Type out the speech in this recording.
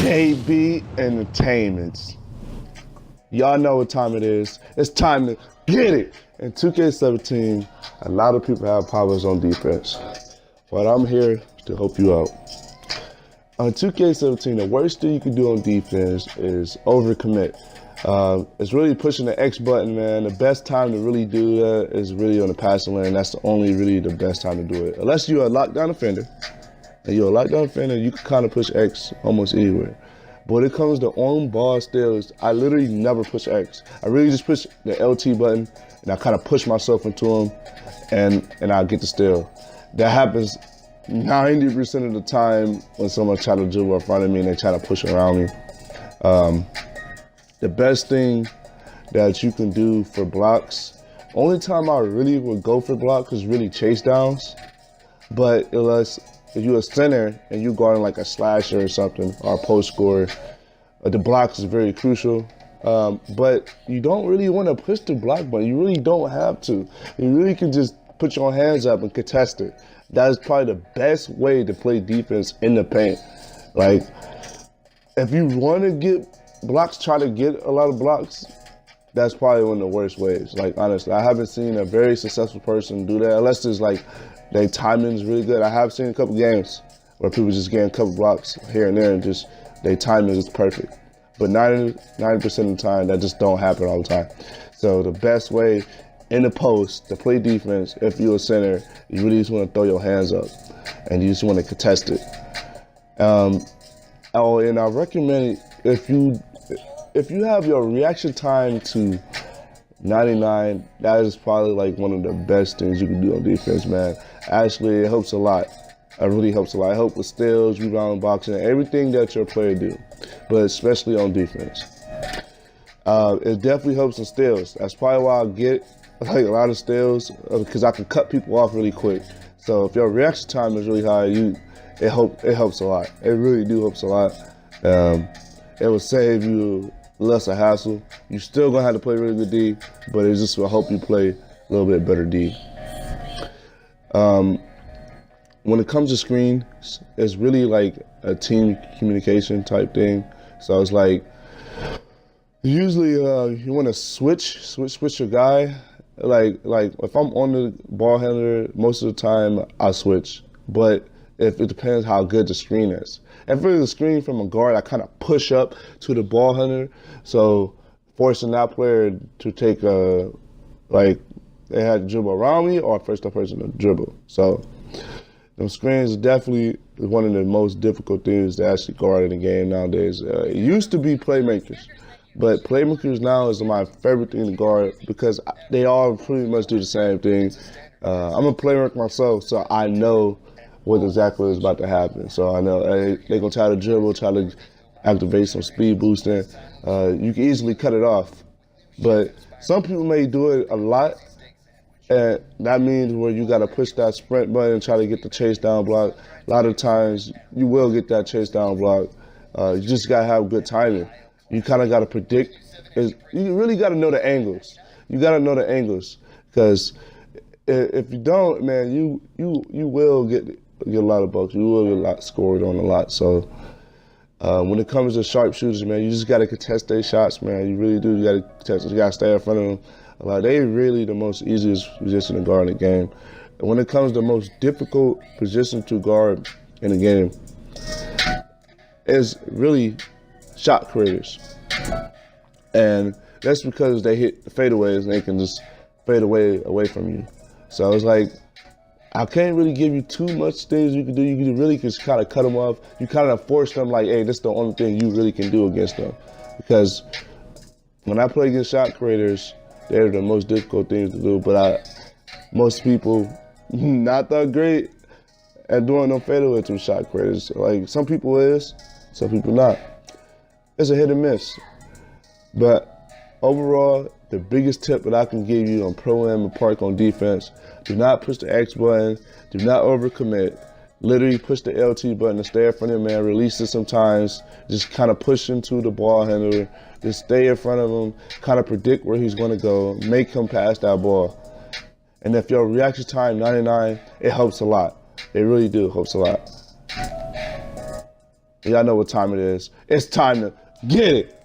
KB Entertainments. Y'all know what time it is. It's time to get it. In 2K17, a lot of people have problems on defense, but I'm here to help you out. On 2K17, the worst thing you can do on defense is overcommit. It's really pushing the X button, man. The best time to really do that is really on the passing lane. That's really the best time to do it. Unless you're a lockdown defender, and you're a lockdown defender, you can kind of push X almost anywhere. But when it comes to on-ball steals, I literally never push X. I really just push the LT button, and I kind of push myself into him, and I get the steal. That happens 90% of the time when someone try to dribble in front of me and they try to push around me. The best thing that you can do for blocks, only time I really would go for blocks is really chase downs. But unless if you're a center and you're guarding like a slasher or something or a post scorer, the blocks is very crucial. But you don't really want to push the block button. You really don't have to. You really can just put your hands up and contest it. That is probably the best way to play defense in the paint. Like, if you want to get blocks, try to get a lot of blocks, that's probably one of the worst ways. Like, honestly, I haven't seen a very successful person do that, unless it's like their timing is really good. I have seen a couple games where people just getting a couple blocks here and there and just their timing is perfect. But 90% of the time, that just don't happen all the time. So the best way in the post to play defense, if you're a center, you really just want to throw your hands up and you just want to contest it. Oh, and I recommend if you have your reaction time to 99, that is probably like one of the best things you can do on defense, man. Actually, it helps a lot. It really helps a lot. It helps with steals, rebound, boxing, everything that your player do, but especially on defense. It definitely helps in steals. That's probably why I get like a lot of steals, because I can cut people off really quick. So if your reaction time is really high, it helps a lot. It really helps a lot. It will save you less of hassle. You still gonna have to play really good D, but it just will help you play a little bit better D. When it comes to screens, it's really like a team communication type thing. So it's like, usually you want to switch your guy. Like if I'm on the ball handler, most of the time I switch. But if it depends how good the screen is. If it's a screen from a guard, I kind of push up to the ball handler, so forcing that player to take like they had to dribble around me or first person to dribble. So them screens are definitely one of the most difficult things to actually guard in the game nowadays. It used to be playmakers, but playmakers now is my favorite thing to guard because they all pretty much do the same thing. I'm a playmaker myself, so I know what exactly is about to happen. So I know they're going to try to dribble, try to activate some speed boosting. You can easily cut it off. But some people may do it a lot, and that means where you got to push that sprint button and try to get the chase down block. A lot of times you will get that chase down block. You just got to have good timing. You kind of got to predict. You really got to know the angles. You got to know the angles, because if you don't, man, you will get a lot of bucks. You will get a lot scored on a lot. So when it comes to sharpshooters, man, you just got to contest their shots, man. You really do. You got to contest. You got to stay in front of them. Like, they really the most easiest position to guard in the game. And when it comes to the most difficult position to guard in the game, is really shot creators. And that's because they hit the fadeaways and they can just fade away from you. So it's like, I can't really give you too much things you can do. You can really just kind of cut them off. You kind of force them like, hey, this is the only thing you really can do against them. Because when I play against shot creators, they're the most difficult things to do. But most people not that great at doing them fadeaway to shot creators. Like, some people is, some people not. It's a hit and miss. But overall, the biggest tip that I can give you on Pro and Mypark on defense: do not push the X button, do not overcommit. Literally push the LT button and stay in front of your man, release it sometimes, just kind of push into the ball handler, just stay in front of him, kind of predict where he's gonna go, make him pass that ball. And if your reaction time 99, it helps a lot. It really do, helps a lot. Y'all know what time it is. It's time to get it.